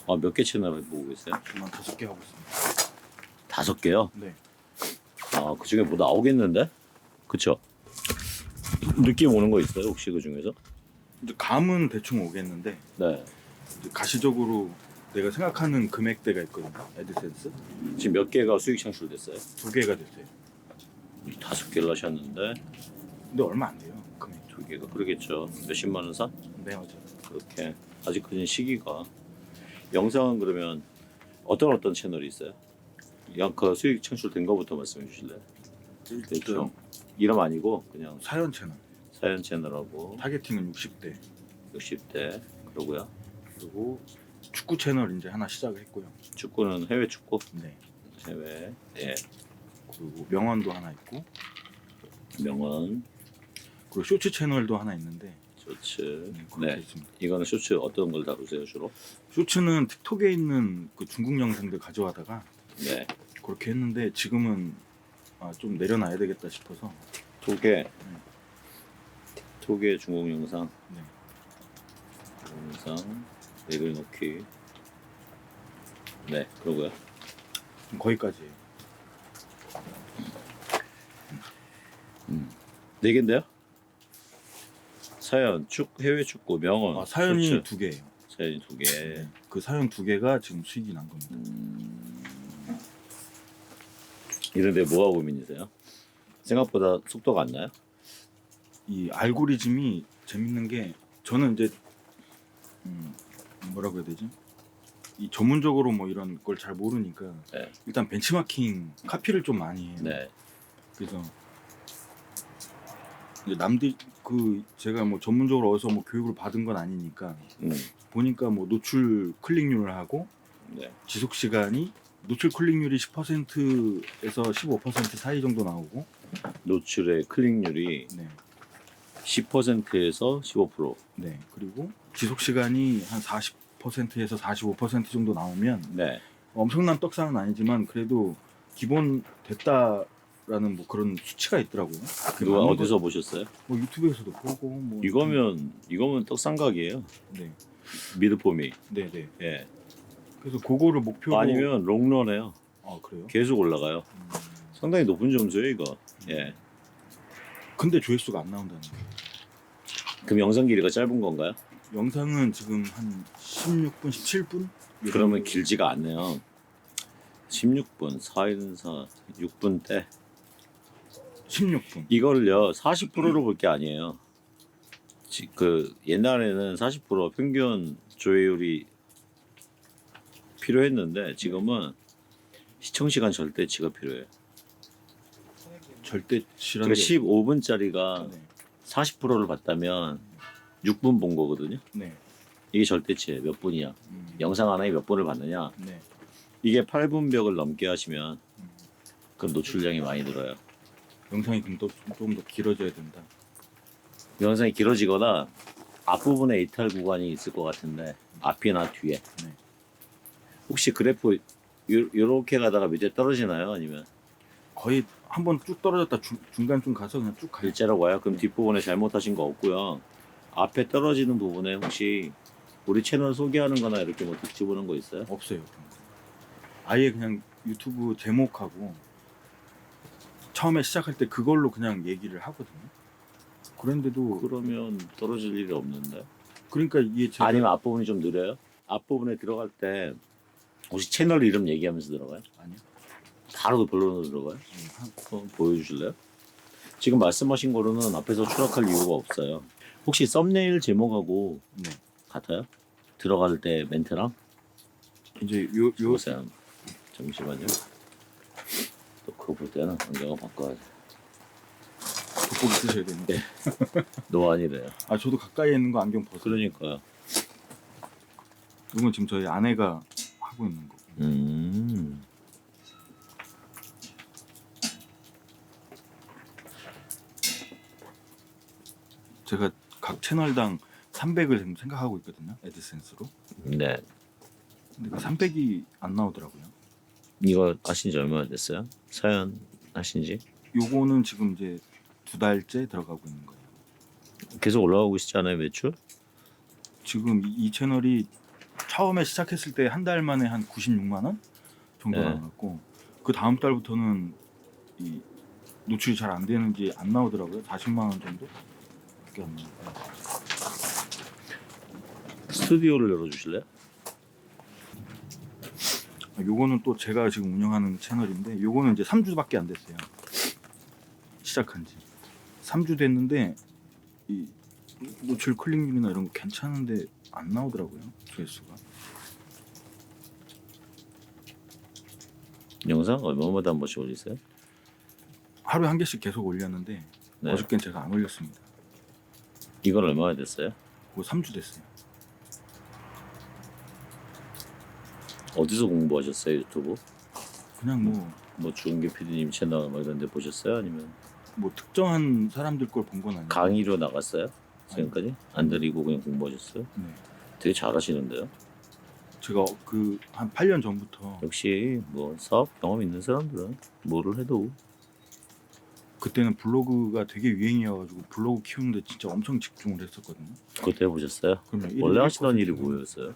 아, 몇 개 채널을 보고 계세요? 지금 한 5개 하고 있습니다. 5개요? 네. 아, 그 중에 뭐 나오겠는데? 그쵸? 느낌 오는 거 있어요? 혹시 그 중에서? 이제 감은 대충 오겠는데 네. 이제 가시적으로 내가 생각하는 금액대가 있거든요. 애드센스 지금 몇 개가 수익 창출됐어요? 2개가 됐어요. 5개를 하셨는데 근데 얼마 안 돼요. 금액. 2개가 그러겠죠. 몇십만 원 선? 네, 맞아요. 그렇게 아직까지는 시기가. 영상은 그러면 어떤 채널이 있어요? 양카 수익 창출된 거부터 말씀해 주실래요? 대충 이름 아니고 그냥 사연 채널. 사연 채널하고 타겟팅은 60대. 60대 그러고요. 그리고 축구 채널 이제 하나 시작을 했고요. 축구는 해외 축구? 네. 해외. 예. 그리고 명언도 하나 있고 명언, 그리고 쇼츠 채널도 하나 있는데 쇼츠. 그렇게 네. 있습니다. 이거는 쇼츠 어떤 걸 다루세요 주로? 쇼츠는 틱톡에 있는 그 중국 영상들 가져와다가 네. 그렇게 했는데 지금은 좀 내려놔야 되겠다 싶어서 틱톡의 중국 영상, 네. 영상 내려놓기. 네. 그러고요. 거기까지예요. 4개인데요? 사연, 해외 축구, 명언, 사연이 쇼츠. 2개예요. 사연이 2개. 그 사연 2개가 지금 수익이 난 겁니다. 이런데 뭐가 고민이세요? 생각보다 속도가 안 나요? 이 알고리즘이 재밌는 게 저는 이제 뭐라고 해야 되지? 이 전문적으로 뭐 이런 걸 잘 모르니까 네. 일단 벤치마킹 카피를 좀 많이 해요. 네. 그래서 이제 남들 제가 뭐 전문적으로 어디서 뭐 교육을 받은 건 아니니까 보니까 뭐 노출 클릭률을 하고 네. 지속 시간이 노출 클릭률이 10%에서 15% 사이 정도 나오고 노출의 클릭률이 네. 10%에서 15%. 네. 그리고 지속 시간이 한 40%에서 45% 정도 나오면 네. 엄청난 떡상은 아니지만 그래도 기본 됐다라는 뭐 그런 수치가 있더라고요. 누가 어디서 보셨어요? 뭐 유튜브에서도 보고 뭐 이거면 떡상각이에요. 네. 미드폼이. 네, 네. 예. 그래서 그거를 목표로 아니면 롱런해요. 그래요? 계속 올라가요. 상당히 높은 점수예요, 이거. 예. 근데 조회수가 안 나온다는 거예요. 그럼 영상 길이가 짧은 건가요? 영상은 지금 한 16분, 17분? 그러면 길지가 않네요. 16분, 4인 4, 6분대. 16분. 이걸요, 40%로 볼 게 아니에요. 옛날에는 40% 평균 조회율이 필요했는데 지금은 시청시간 절대치가 필요해요. 절대치라는 그러니까 15분짜리가 네. 40%를 봤다면 6분 본 거거든요. 네. 이게 절대치예요. 몇 분이야. 영상 하나에 몇 분을 봤느냐. 네. 이게 8분벽을 넘게 하시면 그럼 노출량이 많이 들어요. 영상이 그럼 좀 더 길어져야 된다. 영상이 길어지거나 앞부분에 이탈 구간이 있을 것 같은데 앞이나 뒤에. 네. 혹시 그래프 요렇게 가다가 밑에 떨어지나요? 아니면 거의 한번 쭉 떨어졌다 중간 좀 가서 그냥 쭉 가요. 일자로 와요? 그럼 뒷부분에 잘못하신 거 없고요. 앞에 떨어지는 부분에 혹시 우리 채널 소개하는 거나 이렇게 뭐 뒷집어놓은 거 있어요? 없어요. 아예 그냥 유튜브 제목하고 처음에 시작할 때 그걸로 그냥 얘기를 하거든요. 그런데도 그러면 떨어질 일이 없는데. 그러니까 이게 제가 아니면 앞부분이 좀 느려요? 앞부분에 들어갈 때 혹시 채널 이름 얘기하면서 들어가요? 아니요. 바로 본론으로 들어가요? 한번 보여주실래요? 지금 말씀하신 거로는 앞에서 추락할 이유가 없어요. 혹시 썸네일 제목하고 네. 같아요? 들어갈 때 멘트랑? 이제 보세요. 잠시만요. 또 그거 볼 때는 안경을 바꿔야 돼. 돋보기 쓰셔야 되는데. 노안이래요. 저도 가까이에 있는 거 안경 벗어요. 그러니까요. 이건 지금 저희 아내가 하고 있는 거. 제가 각 채널당 300을 지금 생각하고 있거든요. 애드센스로. 네. 근데 그 300이 안 나오더라고요. 이거 하신 지 얼마나 됐어요? 사연 하신 지? 요거는 지금 이제 2달째 들어가고 있는 거예요. 계속 올라가고 있지 않아요, 매출? 지금 이 채널이 처음에 시작했을 때 한 달 만에 한 96만 원 정도 네. 나왔고 그 다음 달부터는 이 노출이 잘 안 되는지 안 나오더라고요. 40만 원 정도? 밖에 안 나와요. 스튜디오를 열어주실래요? 요거는 또 제가 지금 운영하는 채널인데 요거는 이제 3주밖에 안 됐어요. 시작한 지 3주 됐는데 이 노출 클릭률이나 이런 거 괜찮은데 안 나오더라고요. 조회수가. 영상 얼마마다 한 번씩 올리세요? 하루에 한 개씩 계속 올렸는데 네. 어저께는 제가 안 올렸습니다. 이건 얼마나 됐어요? 그거 3주 됐어요. 어디서 공부하셨어요? 유튜브? 그냥 뭐 주은기 PD님 채널 뭐 이런 데 보셨어요? 아니면 뭐 특정한 사람들 걸 본 건 아니고 강의로 나갔어요? 지금까지? 안 들이고 그냥 공부하셨어요? 네. 되게 잘하시는데요? 제가 그 한 8년 전부터 역시 뭐 사업 경험 있는 사람들은 뭐를 해도 그때는 블로그가 되게 유행이어가지고 블로그 키우는데 진짜 엄청 집중을 했었거든요. 그때 해보셨어요? 그러면 원래 1% 하시던 일이 뭐였어요?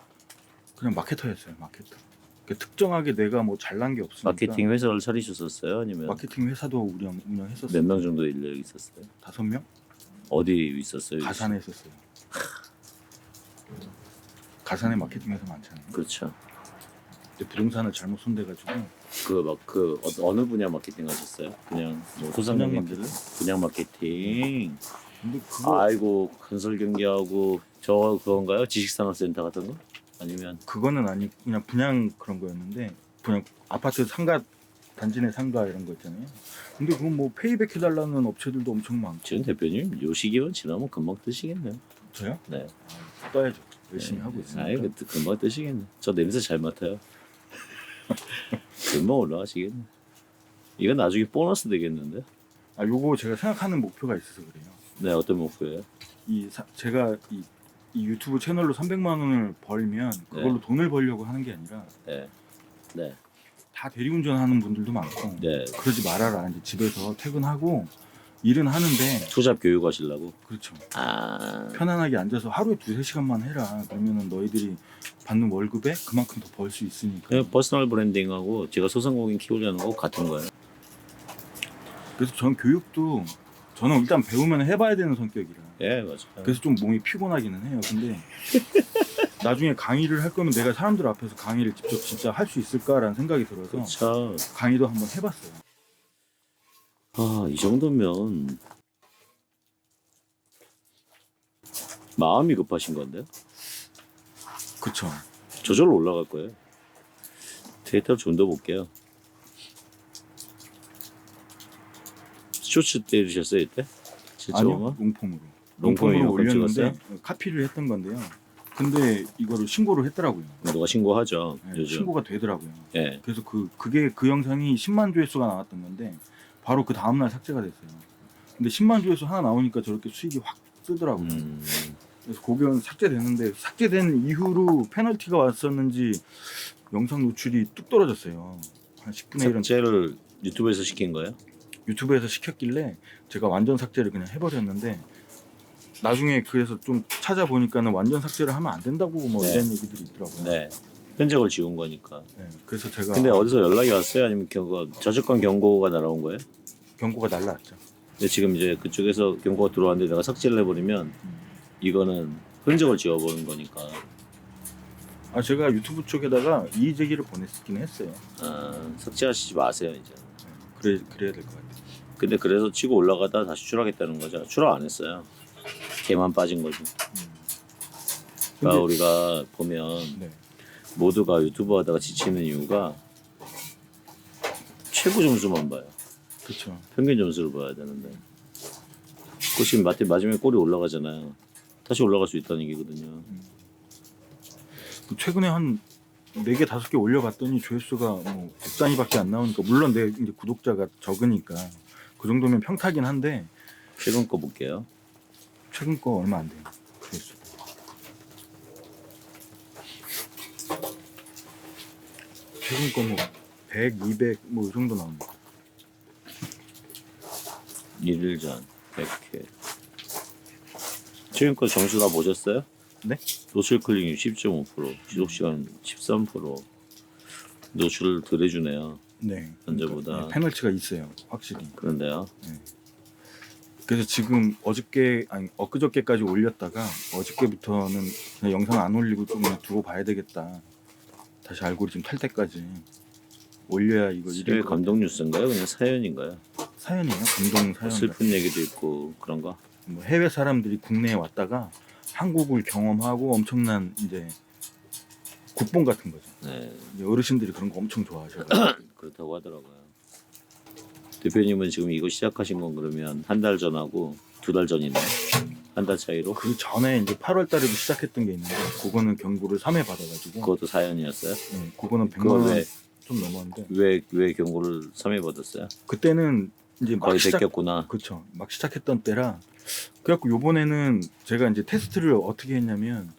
그냥 마케터였어요. 마케터. 그러니까 특정하게 내가 뭐 잘난 게 없으니까 마케팅 회사를 차리셨었어요? 아니면 마케팅 회사도 운영했었어요. 몇 명 정도 인력이 있었어요? 5명? 어디 있었어요? 가산에 있었어요. 가산에 마케팅 회사 많잖아요. 그렇죠. 근데 부동산을 잘못 손대가지고 그 어느 분야 마케팅 하셨어요? 그냥 뭐 소상공인들 분양 마케팅. 근데 그거 아이고 건설 경기하고 저 그건가요? 지식산업센터 같은 거? 아니면 그거는 아니 그냥 분양 그런 거였는데 그냥 아파트 상가 단지 내 상가 이런 거 있잖아요. 근데 그건 뭐 페이백 해달라는 업체들도 엄청 많고. 지금 대표님 요 시기만 지나면 금방 뜨시겠네요. 저요? 네. 떠야죠. 열심히 하고 있으니까. 아이 금방 뜨시겠네. 저 냄새 잘 맡아요. 금방 올라가시겠네. 이건 나중에 보너스 되겠는데? 아 요거 제가 생각하는 목표가 있어서 그래요. 네, 어떤 목표예요? 제가 이 유튜브 채널로 300만 원을 벌면 그걸로 네. 돈을 벌려고 하는 게 아니라 네, 네, 다 대리운전하는 분들도 많고 네. 그러지 말아라. 이제 집에서 퇴근하고 일은 하는데 투잡 교육하시려고? 그렇죠. 아, 편안하게 앉아서 하루에 2-3시간만 해라. 그러면은 너희들이 받는 월급에 그만큼 더 벌 수 있으니까. 그냥 퍼스널 브랜딩하고 제가 소상공인 키우려는 거 같은 거예요. 그래서 전 교육도 저는 일단 배우면 해봐야 되는 성격이라. 예, 맞아요. 그래서 좀 몸이 피곤하기는 해요. 근데 나중에 강의를 할 거면 내가 사람들 앞에서 강의를 직접 진짜 할 수 있을까라는 생각이 들어서 그렇죠. 강의도 한번 해봤어요. 아, 이 정도면 마음이 급하신 건데요? 그쵸. 저절로 올라갈 거예요. 데이터를 좀 더 볼게요. 쇼츠 때리셨어요 이때? 아니요, 롱폼으로. 롱폼으로 올렸는데 찍었어요? 카피를 했던 건데요. 근데 이거를 신고를 했더라고요. 누가 신고하죠 네, 요즘. 신고가 되더라고요. 예. 그래서 그게 그 영상이 10만 조회수가 나왔던 건데 바로 그 다음날 삭제가 됐어요. 근데 10만 조회수 하나 나오니까 저렇게 수익이 확 뜨더라고요. 그래서 그건 삭제됐는데 삭제된 이후로 페널티가 왔었는지 영상 노출이 뚝 떨어졌어요. 한 10분의 1은 삭제를 유튜브에서 시킨 거예요? 유튜브에서 시켰길래 제가 완전 삭제를 그냥 해버렸는데 나중에 그래서 좀 찾아보니까는 완전 삭제를 하면 안 된다고 뭐 네. 이런 얘기들이 있더라고요. 네. 흔적을 지운 거니까. 네, 그래서 제가 근데 어디서 연락이 왔어요? 아니면 저작권 경고가 날아온 거예요? 경고가 날라왔죠. 근데 지금 이제 그쪽에서 경고가 들어왔는데 내가 삭제를 해버리면 이거는 흔적을 지워버린 거니까. 아 제가 유튜브 쪽에다가 이의 제기를 보냈긴 했어요. 아, 삭제하시지 마세요 이제. 그래야 될 것 같아요. 근데 그래서 치고 올라가다 다시 추락했다는 거죠. 추락 안 했어요. 개만 빠진 거죠. 그러니까 우리가 보면 네. 모두가 유튜브 하다가 지치는 이유가 최고 점수만 봐요. 그렇죠. 평균 점수를 봐야 되는데. 그 지금 마지막에 골이 올라가잖아요. 다시 올라갈 수 있다는 얘기거든요. 최근에 한 4개 5개 올려봤더니 조회수가 뭐 100단위밖에 안 나오니까 물론 내 이제 구독자가 적으니까 그 정도면 평타긴 한데 최근 거 볼게요. 최근 거 얼마 안 돼요. 조회수. 최근 거 뭐 100, 200 뭐 이 정도 나옵니다. 1일 전 100회. 최근 거 점수 다 보셨어요? 네? 노출 클릭률 10.5%, 지속 시간 13%, 노출을 덜 해주네요. 네. 현재보다. 네, 페널티가 있어요, 확실히. 그런데요. 그래서 지금 엊그저께까지 올렸다가 어저께부터는 그냥 영상 안 올리고 좀 두고 봐야 되겠다. 다시 알고리즘 탈 때까지 올려야 이거 이게 이길 것 감동 뉴스인가요? 그냥 사연인가요? 같아요. 사연이에요. 감동 사연. 슬픈 얘기도 있고 그런가? 뭐 해외 사람들이 국내에 왔다가 한국을 경험하고 엄청난 이제 국뽕 같은 거죠. 네, 이제 어르신들이 그런 거 엄청 좋아하셔요. 그렇다고 하더라고요. 대표님은 지금 이거 시작하신 건 그러면 한 달 전하고 2달 전이네. 한 달 차이로. 그 전에 이제 8월 달에도 시작했던 게 있는데 그거는 경고를 3회 받아가지고 그것도 사연이었어요? 네, 그거는 100만 그거 원 좀 넘었는데 왜 경고를 3회 받았어요? 그때는 이제 막 거의 시작 베꼈구나. 그렇죠. 막 시작했던 때라 그래갖고 요번에는 제가 이제 테스트를 어떻게 했냐면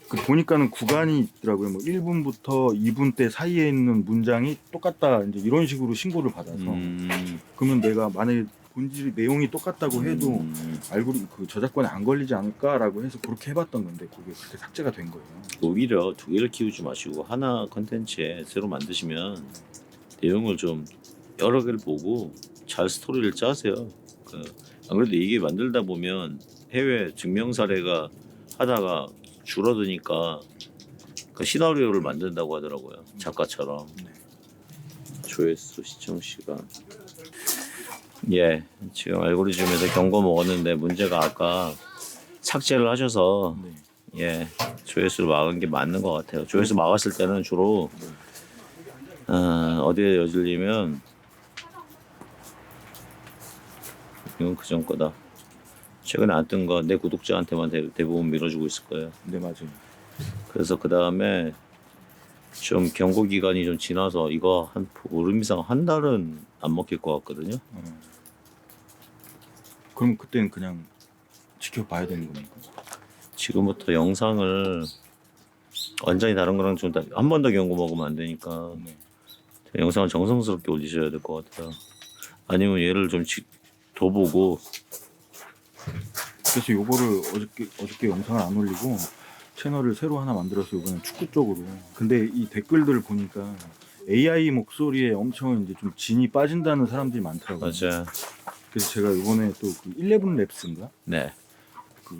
그 보니까는 구간이 있더라고요. 뭐 1분부터 2분 때 사이에 있는 문장이 똑같다 이제 이런 식으로 신고를 받아서 그러면 내가 만약에 본질 내용이 똑같다고 해도 그 저작권에 안 걸리지 않을까라고 해서 그렇게 해봤던 건데 그게 그렇게 삭제가 된 거예요. 오히려 2개를 키우지 마시고 하나 컨텐츠에 새로 만드시면 내용을 좀 여러 개를 보고 잘 스토리를 짜세요. 안 그래도 이게 만들다 보면 해외 증명 사례가 하다가 줄어드니까 그 시나리오를 만든다고 하더라고요. 작가처럼. 네. 조회수, 시청 시간. 예, 지금 알고리즘에서 경고 먹었는데 문제가 아까 삭제를 하셔서 네. 예, 조회수를 막은 게 맞는 것 같아요. 조회수 막았을 때는 주로 어디에 여질리면 이건 그전 거다. 최근에 안 뜬 거 내 구독자한테만 대부분 밀어주고 있을 거예요. 네 맞아요. 그래서 그 다음에 좀 경고 기간이 좀 지나서 이거 한 보름 이상 한 달은 안 먹힐 것 같거든요. 그럼 그때는 그냥 지켜봐야 되는 겁니까? 지금부터 영상을 완전히 다른 거랑 좀 한 번 더 경고 먹으면 안 되니까 네. 영상을 정성스럽게 올리셔야 될 것 같아요. 아니면 얘를 좀 더 보고 그래서 요거를 어저께 영상을 안 올리고 채널을 새로 하나 만들어서 이번엔 축구 쪽으로. 근데 이 댓글들을 보니까 AI 목소리에 엄청 이제 좀 진이 빠진다는 사람들이 많더라고요. 맞아. 그래서 제가 이번에 또 그 11랩스인가? 네. 그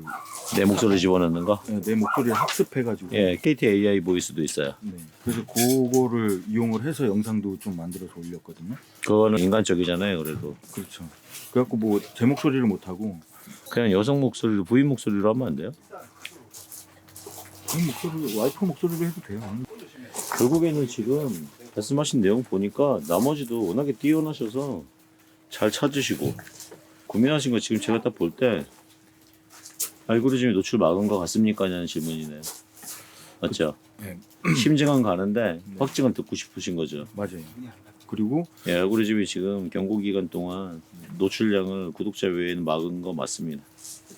내 목소리 집어넣는 거? 내 목소리를 학습해가지고. 예, KT AI 보이스도 있어요. 네. 그래서 그거를 이용을 해서 영상도 좀 만들어서 올렸거든요. 그거는 인간적이잖아요, 그래도. 그렇죠. 그래갖고 뭐 제 목소리를 못 하고 그냥 여성 목소리로, 부인 목소리로 하면 안 돼요? 그 목소리로 와이프 목소리로 해도 돼요. 결국에는 지금 말씀하신 내용 보니까 나머지도 워낙에 뛰어나셔서 잘 찾으시고 구매하신 거 지금 제가 딱 볼 때 알고리즘이 노출 막은 거 같습니까? 하는 질문이네요. 맞죠? 네. 심증은 가는데 확증은 듣고 싶으신 거죠. 맞아요. 그리고 예, 알고리즘이 지금 경고 기간 동안 노출량을 구독자 외에는 막은 거 맞습니다.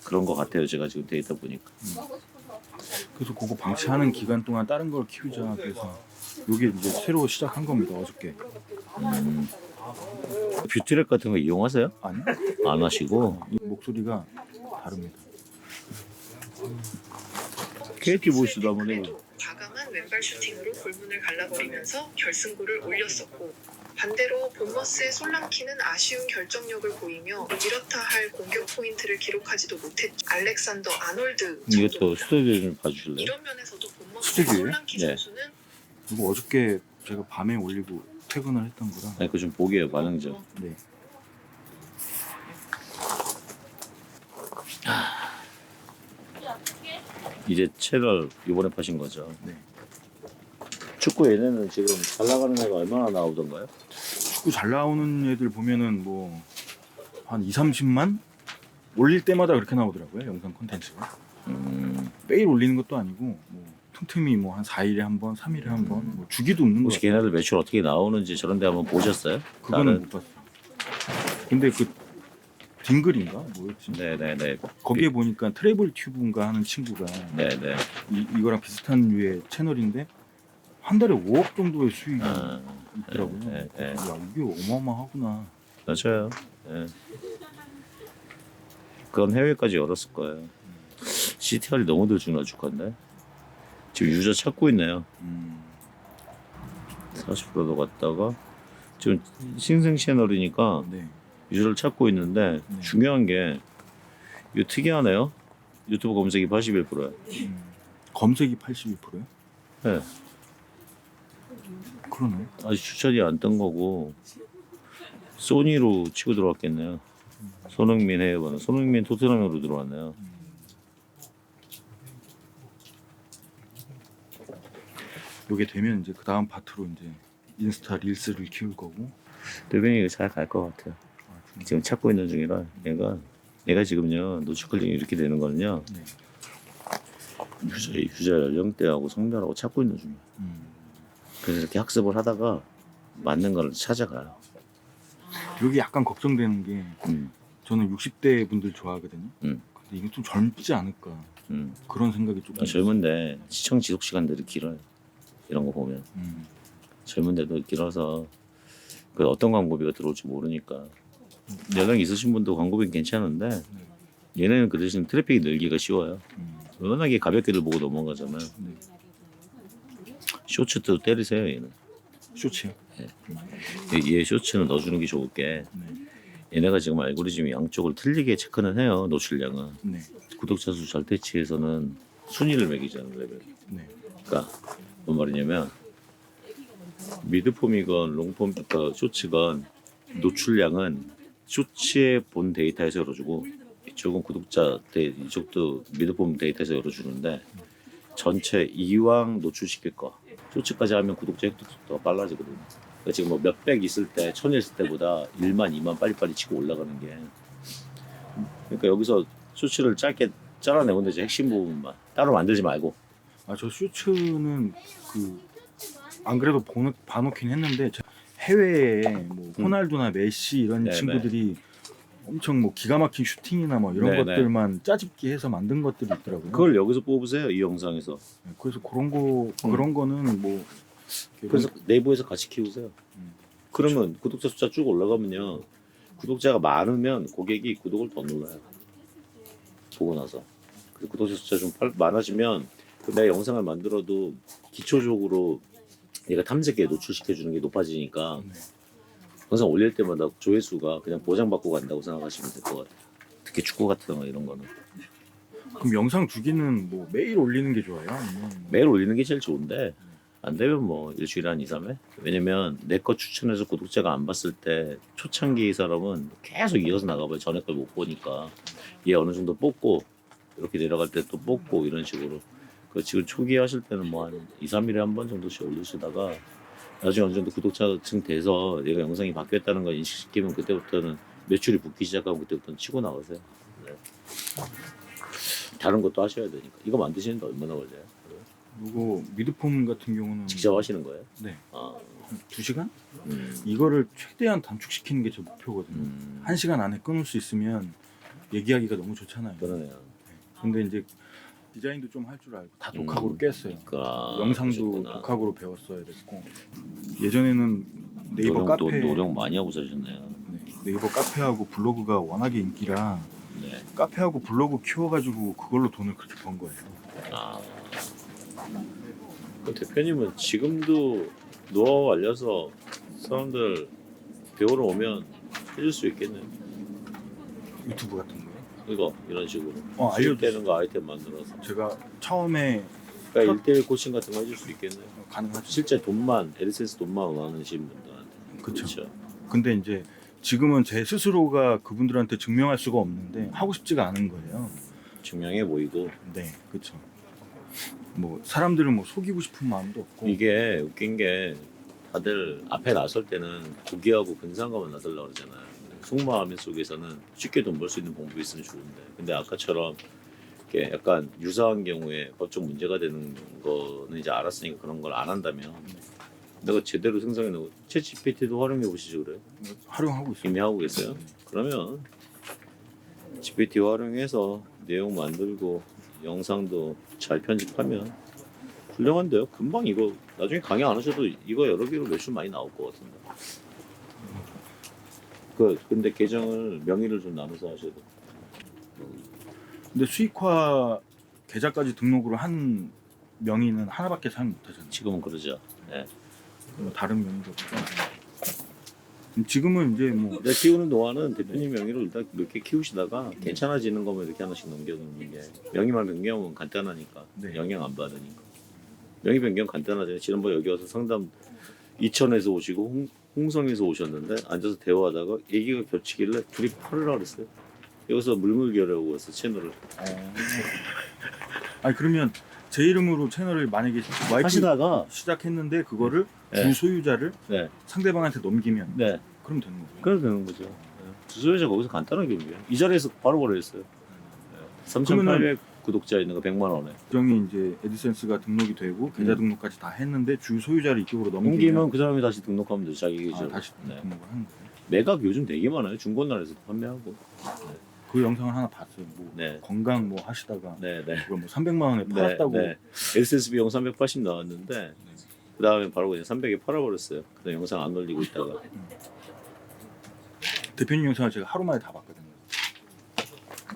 그런 거 같아요. 제가 지금 데이터 보니까. 그래서 그거 방치하는 기간 동안 다른 걸 키우자. 그래서 요게 이제 새로 시작한 겁니다. 어저께. 뷰티랩 같은 거 이용하세요? 아니? 안 하시고 이 목소리가 다릅니다. KT 보이스도 한번 해요. 과감한 왼발 슈팅으로 골문을 갈라버리면서 결승골을 올렸었고 반대로 본머스의 솔랑키는 아쉬운 결정력을 보이며 이렇다 할 공격 포인트를 기록하지도 못했죠. 알렉산더 아놀드 이것도 정도. 스튜디오 좀 봐주실래요? 이런 면에서도 본머스의 스튜디오요? 솔랑키 네. 선수는 이거 어저께 제가 밤에 올리고 퇴근을 했던 거라. 네, 그거 좀 보게요. 반응 좀. 네. 이제 채널 이번에 파신 거죠. 네. 축구 얘네는 지금 잘 나가는 애가 얼마나 나오던가요? 축구 잘 나오는 애들 보면은 뭐 한 2, 30만 올릴 때마다 그렇게 나오더라고요. 영상 콘텐츠가. 매일 올리는 것도 아니고 뭐 틈틈이 뭐 한 4일에 한 번, 3일에 한 번, 뭐 주기도 없는 거 혹시 같아요. 걔네들 매출 어떻게 나오는지 저런 데 한번 보셨어요? 그거는 못 봤어요. 근데 그 딩글인가 뭐였지? 네네네. 거기에 보니까 트래블 튜브인가 하는 친구가 네네. 이거랑 비슷한 류의 채널인데 한 달에 5억 정도의 수익이 아, 있더라고요. 네, 네. 야 이게 어마어마하구나. 맞아요. 예. 그건 해외까지 열었을 거예요. CTR이 너무 들쭉날쭉한데. 지금 유저 찾고 있네요. 음. 40%도 갔다가 지금 신생 채널이니까 네. 유저를 찾고 있는데 네. 중요한 게 이거 특이하네요. 유튜브 검색이 81%예요. 검색이 82%요? 네. 그러네. 아직 추천이 안 뜬 거고 소니로 치고 들어왔겠네요. 손흥민 해외번호. 손흥민 토트넘으로 들어왔네요. 요게 되면 이제 그 다음 파트로 이제 인스타 릴스를 키울 거고. 대변이 잘 갈 것 같아요. 지금 찾고 있는 중이라 얘가 지금요 노출 클릭이 이렇게 되는 거는요 네. 유저 연령대하고 성별하고 찾고 있는 중이에요. 그래서 이렇게 학습을 하다가 맞는 걸 찾아가요. 여기 약간 걱정되는 게 음, 저는 60대 분들 좋아하거든요. 음. 근데 이게 좀 젊지 않을까 그런 생각이 조금. 젊은데 시청 지속 시간들이 길어요. 이런 거 보면 젊은데도 길어서 그 어떤 광고비가 들어올지 모르니까 연령 있으신 분도 광고비 괜찮은데 얘네는 그 대신 트래픽이 늘기가 쉬워요. 워낙에 가볍게들 보고 넘어가잖아요. 네. 쇼츠도 때리세요 얘는. 쇼츠요? 얘 쇼츠는 넣어주는 게 좋을 게 네. 얘네가 지금 알고리즘이 양쪽을 틀리게 체크는 해요. 노출량은. 네. 구독자 수 절대치에서는 순위를 매기자는 레벨. 네. 그러니까 뭔 말이냐면 미드폼이건 롱폼, 그러니까 쇼츠건 노출량은 쇼츠에 본 데이터에서 열어주고 이쪽은 이쪽도 미드폼 데이터에서 열어주는데 전체 이왕 노출시킬 거 쇼츠까지 하면 구독자 획득 속도가 빨라지거든요. 그러니까 지금 뭐 몇백 있을 때, 1000 있을 때보다 1만, 2만 빨리빨리 치고 올라가는 게 그러니까 여기서 쇼츠를 짧게 잘라내면 되지. 핵심 부분만 따로 만들지 말고. 아, 저 쇼츠는 그 안 그래도 봐놓긴 했는데 해외에 뭐 호날두나 메시 이런 네네. 친구들이 엄청 뭐 기가 막힌 슈팅이나 뭐 이런 네네. 것들만 짜집기 해서 만든 것들이 있더라고요. 그걸 여기서 뽑으세요. 이 영상에서. 네, 그래서 그런 거는 뭐 그래서 내부에서 같이 키우세요. 그러면 구독자 숫자 쭉 올라가면요. 구독자가 많으면 고객이 구독을 더 눌러요. 보고 나서. 그래서 구독자 숫자 좀 많아지면 내가 영상을 만들어도 기초적으로 얘가 탐색에 노출시켜주는 게 높아지니까 네. 영상 올릴 때마다 조회수가 그냥 보장받고 간다고 생각하시면 될 것 같아요. 특히 축구 같은 거 이런 거는. 그럼 영상 주기는 뭐 매일 올리는 게 좋아요? 아니면 뭐... 매일 올리는 게 제일 좋은데 안 되면 뭐 일주일에 한 2, 3회? 왜냐면 내 거 추천해서 구독자가 안 봤을 때 초창기 사람은 계속 이어서 나가봐요. 전에 걸 못 보니까 얘 어느 정도 뽑고 이렇게 내려갈 때 또 뽑고 이런 식으로. 그 지금 초기 하실 때는 뭐 한 2, 3일에 한 번 정도씩 올리시다가 나중에 어느 정도 구독자층 돼서 얘가 영상이 바뀌었다는 걸 인식시키면 그때부터는 매출이 붙기 시작하면 그때부터는 치고 나가세요. 네. 다른 것도 하셔야 되니까. 이거 만드시는데 얼마나 걸려요? 이거 미드폼 같은 경우는 직접 하시는 거예요? 네. 아, 2시간? 이거를 최대한 단축시키는 게 제 목표거든요. 1시간 안에 끊을 수 있으면 얘기하기가 너무 좋잖아요. 그러네요. 근데 이제 디자인도 좀 할 줄 알고 다 독학으로 깼어요. 그러니까 영상도 그러셨구나. 독학으로 배웠어야 됐고 예전에는 네이버 카페 노력 많이 하고 사셨네요. 네, 네이버 카페하고 블로그가 워낙에 인기라 네. 카페하고 블로그 키워가지고 그걸로 돈을 그렇게 번 거예요. 아, 그 대표님은 지금도 노하우 알려서 사람들 배우러 오면 해줄 수 있겠네요. 유튜브 같은 거요. 이거 이런 식으로 알려주세요. 되는 거 아이템 만들어서 제가 처음에 그러니까 1대1 코칭 같은 거 해줄 수 있겠네요. 가능하죠. 실제 돈만 에드센스 돈만 원하시는 분들한테. 그쵸. 근데 이제 지금은 제 스스로가 그분들한테 증명할 수가 없는데 하고 싶지가 않은 거예요. 증명해 보이고 네, 그렇죠. 뭐 사람들을 뭐 속이고 싶은 마음도 없고. 이게 웃긴 게 다들 앞에 나설 때는 고귀하고 근사한 것만 나서려고 그러잖아요. 속마음 속에서는 쉽게 돈 벌 수 있는 방법이 있으면 좋은데 근데 아까처럼 이렇게 약간 유사한 경우에 법적 문제가 되는 거는 이제 알았으니까 그런 걸 안 한다면 내가 제대로 생성해 놓고 챗 GPT도 활용해 보시죠. 그래요? 활용하고 있어요. 이미 하고 계세요? 그러면 GPT 활용해서 내용 만들고 영상도 잘 편집하면 훌륭한데요. 금방 이거 나중에 강의 안 하셔도 이거 여러 개로 매출 많이 나올 것 같은데. 근데 계정을 명의를 좀 나눠서 하셔도. 근데 수익화 계좌까지 등록을 한 명의는 하나밖에 사용 못하잖아요. 지금은 그러죠. 네. 뭐 다른 명의가 없죠. 지금은 이제 뭐 내가 키우는 동안은 대표님 명의로 일단 몇 개 키우시다가 괜찮아지는 거면 이렇게 하나씩 넘겨놓는 게 명의만 변경하면 간단하니까 네. 영향 안 받으니까 명의 변경 간단하잖아요. 지난번 여기 와서 상담 이천에서 오시고 홍성에서 오셨는데 앉아서 대화하다가 얘기가 겹치길래 둘이 팔으라 그랬어요. 여기서 물물교라고 해서 채널을 아니 그러면 제 이름으로 채널을 만약에 와이프 하시다가 시작했는데 그거를 네. 주 소유자를 네, 상대방한테 넘기면 네, 그럼 되는 거죠. 그래도 되는 거죠. 주소유자 거기서 간단하게 옮겨요. 이 자리에서 바로 거래했어요. 3,800 구독자 있는 거 100만 원에. 계정이 이제 에디센스가 등록이 되고 계좌 등록까지 다 했는데 주 소유자를 이쪽으로 넘기면 옮기면 그 사람이 다시 등록하면 되죠. 자기 계좌로. 다시 네. 등록을 하는 거예요. 매각 요즘 되게 많아요. 중고나라에서 판매하고. 그 영상을 하나 봤어요. 뭐 네. 건강 뭐 하시다가 네, 네. 그걸 뭐 300만 원에 팔았다고. 네. SSB 용 380 나왔는데 그 다음에 바로 그냥 300에 팔아버렸어요. 그다음 영상 안 올리고 있다가. 대표님 영상을 제가 하루 만에 다 봤거든요.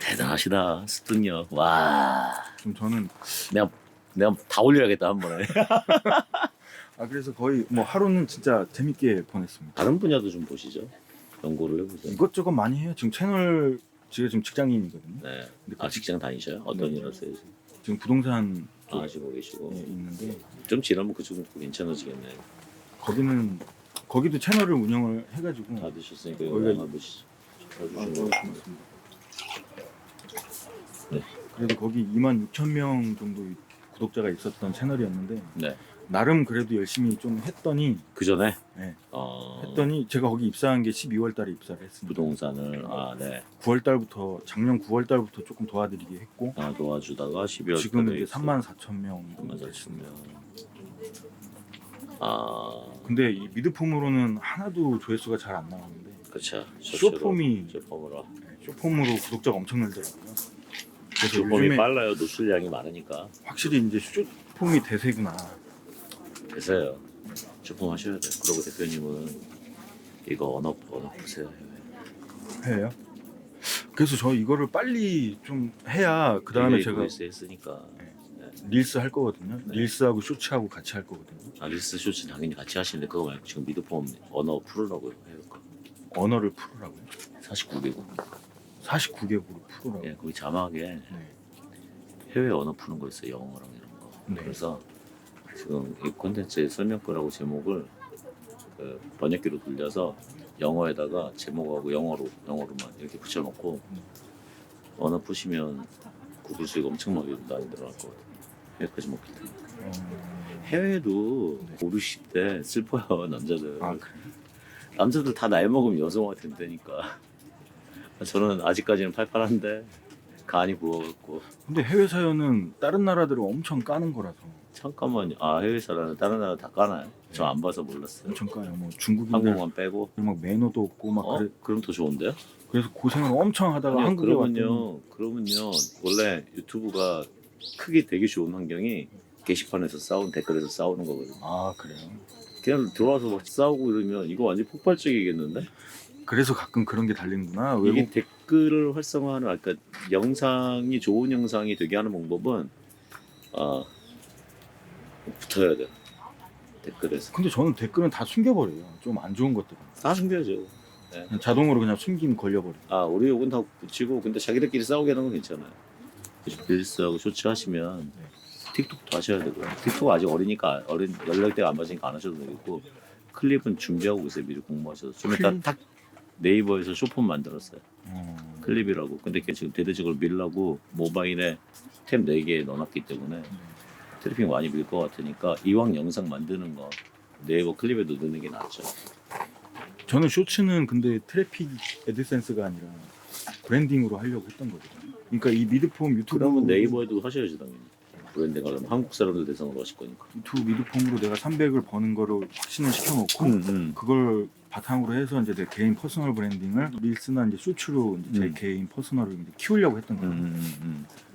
대단하시다. 습득력. 와. 지금 저는 내가 다 올려야겠다 한 번에. 그래서 거의 뭐 하루는 진짜 재밌게 보냈습니다. 다른 분야도 좀 보시죠. 연구를 해보세요. 이것저것 많이 해요. 지금 채널 제가 지금 직장인이거든요. 네. 근데 아 직장 다니셔요? 어떤 일 하세요? 지금 부동산 쪽에 하시고 계시고. 있는데 좀 지나면 그쪽은 괜찮아지겠네. 거기도 채널을 운영을 해가지고 다 드셨으니까 이거 거기가- 하나 드시죠. 고맙습니다. 네. 그래도 거기 26,000명 정도 구독자가 있었던 채널이었는데 네. 나름 그래도 열심히 좀 했더니 그 전에 했더니 제가 거기 입사한 게 12월 달에 입사를 했습니다. 부동산을 네. 9월 달부터 작년 9월 달부터 조금 도와드리게 했고 도와주다가 12월 지금 이제 34,000명 정도 맞았으면 됐습니다. 근데 근데 이 미드폼으로는 하나도 조회수가 잘 안 나오는데 그쵸. 쇼폼이 쇼폼으로 쇼폼으로 구독자가 엄청 늘더라고요. 그래서 쇼폼이 요즘에 빨라요. 노출량이 많으니까 확실히 이제 쇼폼이 대세구나. 되세요. 쇼폼 하셔야 돼요. 그리고 대표님은 이거 언어 보세요. 해요. 그래서 저 이거를 빨리 좀 해야 그 다음에 제가 했으니까 릴스 할 거거든요. 네. 릴스하고 쇼츠하고 같이 할 거거든요. 리스 쇼츠 당연히 같이 하시는데 그거 말고 지금 미드폼 언어 풀으라고 해요. 언어를 풀으라고요. 49개국. 49개국으로 풀으라고. 예, 거기 자막에 네. 해외 언어 푸는 거 있어요. 영어랑 이런 거. 네. 그래서 지금 이 콘텐츠의 설명글하고 제목을 그 번역기로 돌려서 영어에다가 제목하고 영어로만 이렇게 붙여놓고 언어 푸시면 구글 수익 엄청나게 많이 늘어날 것 같아요. 해외까지 먹기 때문에. 해외도 네. 5, 60대 슬퍼요 남자들. 그래요? 남자들 다 나이 먹으면 여성화가 된다니까. 저는 아직까지는 팔팔한데 간이 부어갖고. 근데 해외 사연은 다른 나라들은 엄청 까는 거라서 잠깐만요. 해외 사람은 다른 나라 다 까나요? 저 안 봐서 몰랐어요. 엄청 까요. 뭐 중국인들 한국만 빼고. 막 매너도 없고 막 그럼 더 좋은데요? 그래서 고생을 엄청 하다가 아니요, 한국에 왔더니 그러면요. 원래 유튜브가 크기 되게 좋은 환경이 게시판에서 댓글에서 싸우는 거거든요. 그래요. 그냥 들어와서 막 싸우고 이러면 이거 완전 폭발적이겠는데? 그래서 가끔 그런 게 달리는구나. 이게 외국 댓글을 활성화하는, 그러니까 영상이 좋은 영상이 되게 하는 방법은 붙어야 돼요. 댓글에서. 근데 저는 댓글은 다 숨겨버려요. 좀 안 좋은 것들은 다 숨겨야죠. 그냥 자동으로 그냥 숨김 걸려버려. 우리 욕은 다 붙이고, 근데 자기들끼리 싸우게 하는 건 괜찮아요. 릴스하고 쇼츠 하시면 틱톡도 하셔야 되고요. 틱톡 아직 어리니까 연령대가 안 맞으니까 안 하셔도 되겠고, 클립은 준비하고 계세요. 미리 공부하셔서. 좀 이따 딱 네이버에서 쇼폼 만들었어요. 클립이라고. 근데 그게 지금 대대적으로 밀라고 모바일에 탭 4개 넣어놨기 때문에 트래픽 많이 밀 것 같으니까 이왕 영상 만드는 거 네이버 클립에도 넣는 게 낫죠. 저는 쇼츠는 근데 트래픽 애드센스가 아니라 브랜딩으로 하려고 했던 거거든요. 그러니까 이 미드폼 유튜브 그러면 네이버에도 하셔야지 당연히. 브랜딩 하려면 한국 사람들 대상으로 하실 거니까. 유튜브 미드폼으로 내가 300을 버는 거를 확신을 시켜놓고 그걸 바탕으로 해서 이제 내 개인 퍼스널 브랜딩을 릴스나 이제 쇼츠로 이제 제 개인 퍼스널을 이제 키우려고 했던 거예요.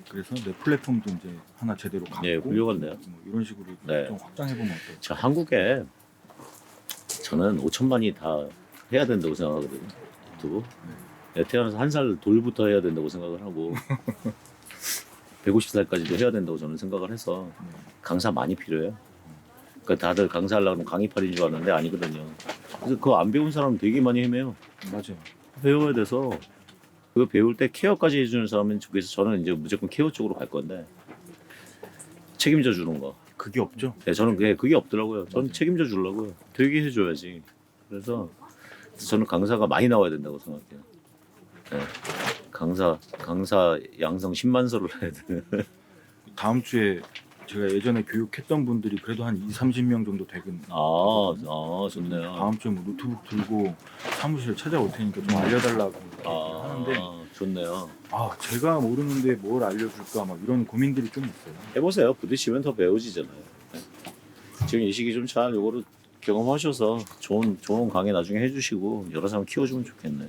그래서 내 플랫폼도 이제 하나 제대로 갖고 네, 훌륭한데요. 뭐 이런 식으로 네. 좀 확장해보면 어떨까? 저 한국에 저는 5천만이 다 해야 된다고 생각하거든요. 유튜브. 내가 태어나서 한 살 돌부터 해야 된다고 생각을 하고 150살까지도 해야 된다고 저는 생각을 해서 강사 많이 필요해요. 그러니까 다들 강사하려고 하면 강의팔인 줄 아는데 아니거든요. 그래서 그거 안 배운 사람은 되게 많이 헤매요. 맞아요. 배워야 돼서 그거 배울 때 케어까지 해주는 사람은 좋겠어. 저는 이제 무조건 케어 쪽으로 갈 건데 책임져 주는 거. 그게 없죠. 네, 저는 그게 없더라고요. 저는 책임져 주려고요. 되게 해줘야지. 그래서 저는 강사가 많이 나와야 된다고 생각해요. 네. 강사 양성 10만서를 해야 돼. 다음 주에 제가 예전에 교육했던 분들이 그래도 한 2-30명 정도 되거든요. 좋네요. 다음 주에 뭐 노트북 들고 사무실 찾아올 테니까 좀 알려달라고 하는데 좋네요. 제가 모르는데 뭘 알려줄까 막 이런 고민들이 좀 있어요. 해보세요. 부딪히면 더 배워지잖아요. 네. 지금 이 시기 좀 잘 요거를 경험하셔서 좋은 강의 나중에 해주시고 여러 사람 키워주면 좋겠네.